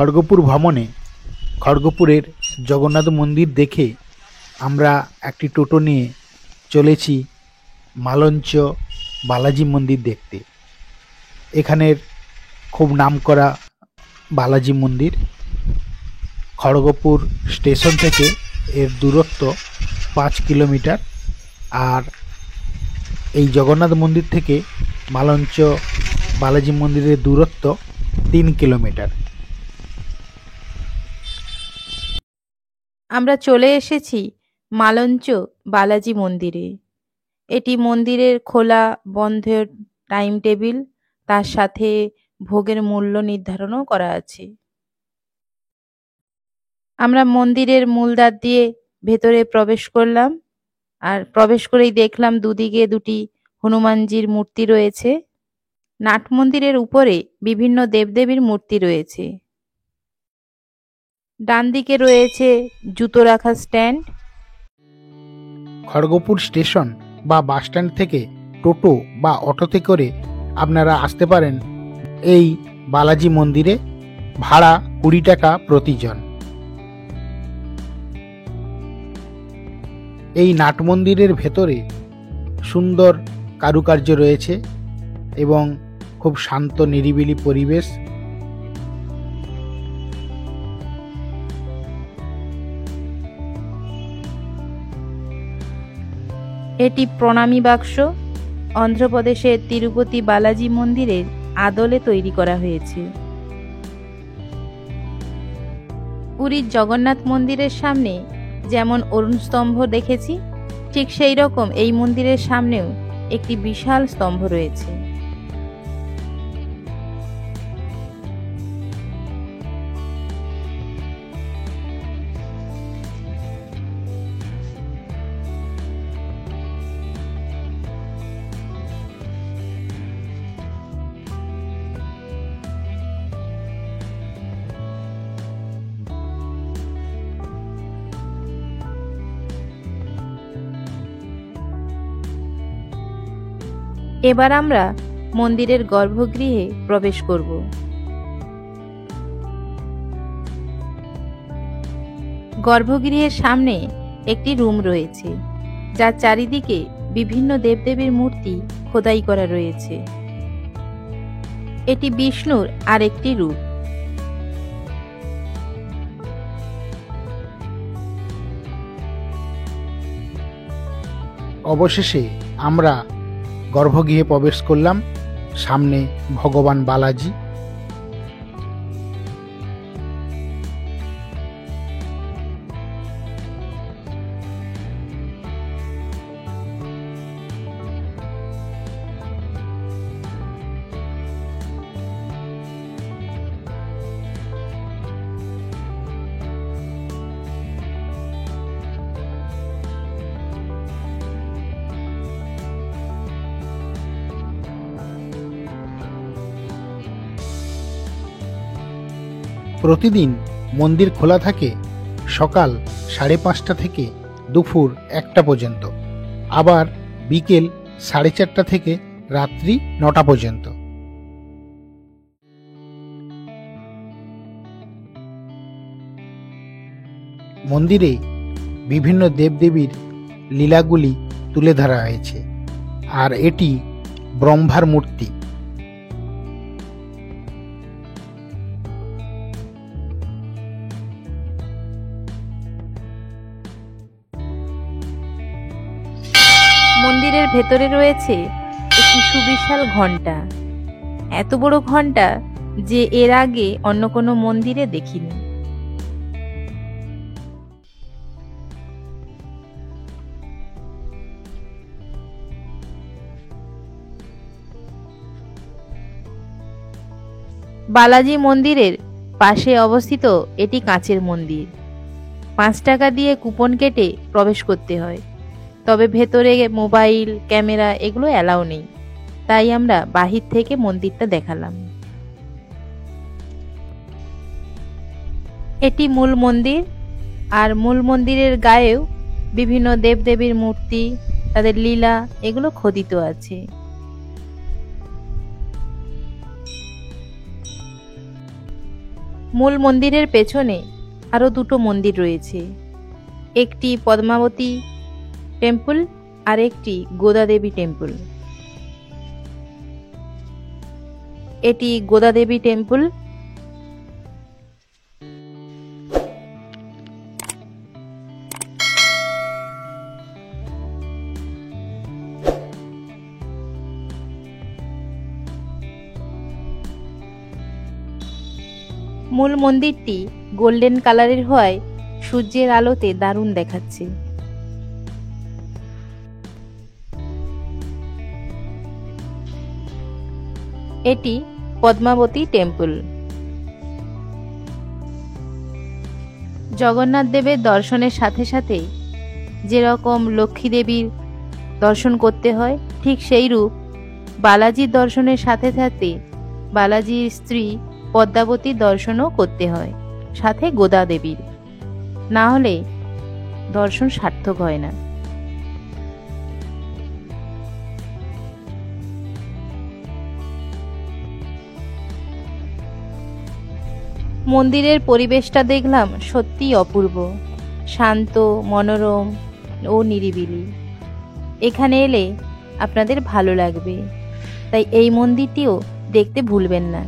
খড়গপুর ভ্রমণে খড়গপুরের জগন্নাথ মন্দির দেখে আমরা একটি টোটো নিয়ে চলেছি মালঞ্চ বালাজি মন্দির দেখতে। এখানের খুব নামকরা বালাজি মন্দির। খড়গপুর স্টেশন থেকে এর দূরত্ব 5 কিলোমিটার, আর এই জগন্নাথ মন্দির থেকে মালঞ্চ বালাজি মন্দিরের দূরত্ব 3 কিলোমিটার। আমরা চলে এসেছি মালঞ্চ বালাজি মন্দিরে। এটি মন্দিরের খোলা বন্ধের টাইম টেবিল, তার সাথে ভোগের মূল্য নির্ধারণও করা আছে। আমরা মন্দিরের মূলদ্বার দিয়ে ভেতরে প্রবেশ করলাম, আর প্রবেশ করেই দেখলাম দুদিকে দুটি হনুমানজির মূর্তি রয়েছে। নাট মন্দিরের উপরে বিভিন্ন দেবদেবীর মূর্তি রয়েছে। ডান দিকে রয়েছে জুতো রাখার স্ট্যান্ড। খড়গপুর স্টেশন বা বাস স্ট্যান্ড থেকে টোটো বা অটোতে করে আপনারা আসতে পারেন এই বালাজি মন্দিরে। ভাড়া 20 টাকা প্রতিজন। এই নাট মন্দিরের ভেতরে সুন্দর কারুকার্য রয়েছে এবং খুব শান্ত নিরিবিলি পরিবেশ। এটি প্রণামী বাক্স অন্ধ্রপ্রদেশের তিরুপতি বালাজি মন্দিরের আদলে তৈরি করা হয়েছে। পুরীর জগন্নাথ মন্দিরের সামনে যেমন অরুণ স্তম্ভ দেখেছি, ঠিক সেই রকম এই মন্দিরের সামনেও একটি বিশাল স্তম্ভ রয়েছে। এবার আমরা মন্দিরের গর্ভগৃহে প্রবেশ করব। গর্ভগৃহের সামনে একটি রুম রয়েছে, যার চারিদিকে বিভিন্ন দেবদেবীর মূর্তি খোদাই করা রয়েছে। এটি বিষ্ণুর আরেকটি রূপ। অবশেষে আমরা গর্ভগৃহে প্রবেশ করলাম। সামনে ভগবান বালাজি। প্রতিদিন মন্দির খোলা থাকে সকাল 5:30 থেকে দুপুর 1টা পর্যন্ত, আবার বিকেল 4:30 থেকে রাত্রি 9টা পর্যন্ত। মন্দিরে বিভিন্ন দেবদেবীর লীলাগুলি তুলে ধরা হয়েছে, আর এটি ব্রহ্মার মূর্তি। মন্দিরের ভেতরে রয়েছে একটি সুবিশাল ঘণ্টা। এত বড় ঘণ্টা যে এর আগে অন্য কোনো মন্দিরে দেখিনি। বালাজি মন্দিরের পাশে অবস্থিত এটি কাঁচের মন্দির। 5 টাকা দিয়ে কুপন কেটে প্রবেশ করতে হয়, তবে ভেতরে মোবাইল ক্যামেরা এগুলো অ্যালাউ নেই, তাই আমরা বাহির থেকে মন্দিরটা দেখালাম। এটি মূল মন্দির, আর মূল মন্দিরের গায়েও বিভিন্ন দেবদেবীর মূর্তি, তাদের লীলা এগুলো খোদিত আছে। মূল মন্দিরের পেছনে আরও দুটো মন্দির রয়েছে, একটি পদ্মাবতী টেম্পল আর একটি গোদাদেবী টেম্পল। এটি গোদাদেবী টেম্পল। মূল মন্দিরটি গোল্ডেন কালারের হওয়ায় সূর্যের আলোতে দারুণ দেখাচ্ছে। এটি পদ্মাবতী টেম্পল। জগন্নাথ দেবের দর্শনের সাথে সাথে যেরকম লক্ষ্মী দেবীর দর্শন করতে হয়, ঠিক সেইরূপ বালাজির দর্শনের সাথে সাথে বালাজির স্ত্রী পদ্মাবতীর দর্শনও করতে হয়, সাথে গোদা দেবীর, না হলে দর্শন সার্থক হয় না। মন্দিরের পরিবেশটা দেখলাম সত্যিই অপূর্ব, শান্ত, মনোরম ও নিরিবিলি। এখানে এলে আপনাদের ভালো লাগবে, তাই এই মন্দিরটিও দেখতে ভুলবেন না।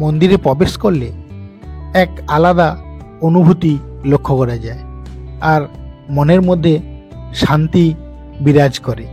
মন্দিরে প্রবেশ করলে এক আলাদা অনুভূতি লক্ষ্য করা যায়, আর মনের মধ্যে শান্তি বিরাজ করে।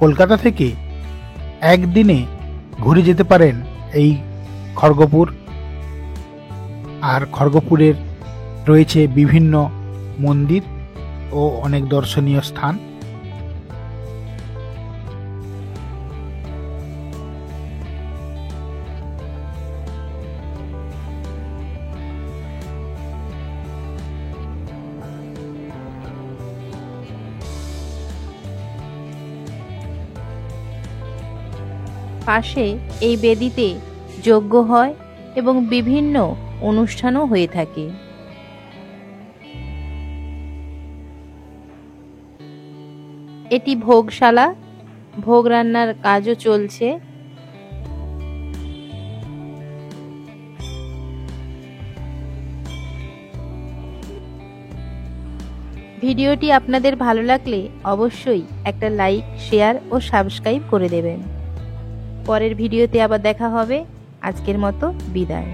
কলকাতা থেকে একদিনে ঘুরে যেতে পারেন এই খড়গপুর, আর খড়গপুরের রয়েছে বিভিন্ন মন্দির ও অনেক দর্শনীয় স্থান। পাশে এই বেদিতে যজ্ঞ হয় এবং বিভিন্ন অনুষ্ঠানও হয়ে থাকে। এটি ভোগশালা, ভোগ রান্নার কাজও চলছে। ভিডিওটি আপনাদের ভালো লাগলে অবশ্যই একটা লাইক, শেয়ার ও সাবস্ক্রাইব করে দেবেন। পরের ভিডিওতে আবার দেখা হবে। আজকের মতো বিদায়।